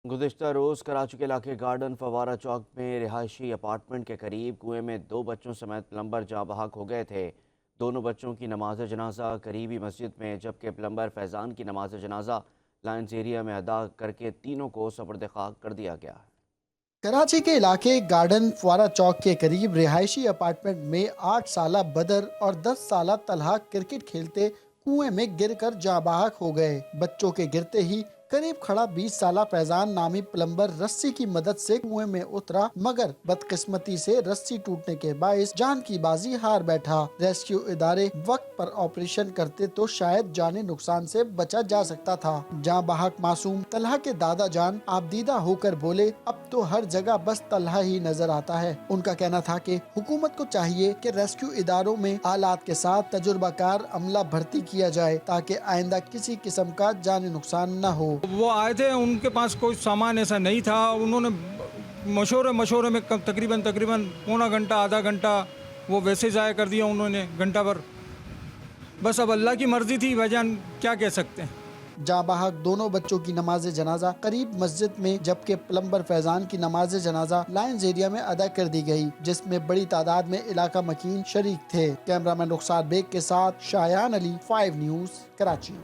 گزشتہ روز کراچی کے علاقے گارڈن فوارہ چوک میں رہائشی اپارٹمنٹ کے قریب کنویں میں 2 بچوں سمیت پلمبر جاں بحق ہو گئے تھے۔ دونوں بچوں کی نماز جنازہ قریبی مسجد میں جبکہ پلمبر فیضان کی نماز جنازہ لائنز ایریا میں ادا کرکے تینوں کو سپرد خاک کر دیا گیا۔ کراچی کے علاقے گارڈن فوارہ چوک کے قریب رہائشی اپارٹمنٹ میں 8 سالہ بدر اور 10 سالہ طلحہ کرکٹ کھیلتے کنویں میں گر کر جاں بحق ہو گئے۔ بچوں کے گرتے ہی قریب کھڑا 20 سالہ فیضان نامی پلمبر رسی کی مدد سے کنویں میں اترا، مگر بدقسمتی سے رسی ٹوٹنے کے باعث جان کی بازی ہار بیٹھا۔ ریسکیو ادارے وقت پر آپریشن کرتے تو شاید جانی نقصان سے بچا جا سکتا تھا۔ جاں بحق معصوم طلحہ کے دادا جان آبدیدہ ہو کر بولے، اب تو ہر جگہ بس طلحہ ہی نظر آتا ہے۔ ان کا کہنا تھا کہ حکومت کو چاہیے کہ ریسکیو اداروں میں آلات کے ساتھ تجربہ کار عملہ بھرتی کیا جائے تاکہ آئندہ کسی قسم کا جانی نقصان نہ ہو۔ وہ آئے تھے، ان کے پاس کوئی سامان ایسا نہیں تھا، انہوں نے مشورے میں تقریباً پونا گھنٹہ آدھا گھنٹہ وہ ویسے ضائع کر دیا انہوں نے، گھنٹہ بھر۔ بس اب اللہ کی مرضی تھی، بھائیجان کیا کہہ سکتے ہیں۔ جاں بحق دونوں بچوں کی نماز جنازہ قریب مسجد میں جبکہ پلمبر فیضان کی نماز جنازہ لائنز ایریا میں ادا کر دی گئی، جس میں بڑی تعداد میں علاقہ مکین شریک تھے۔ کیمرہ مین رخسار بیگ کے ساتھ شایان علی، 5 نیوز، کراچی۔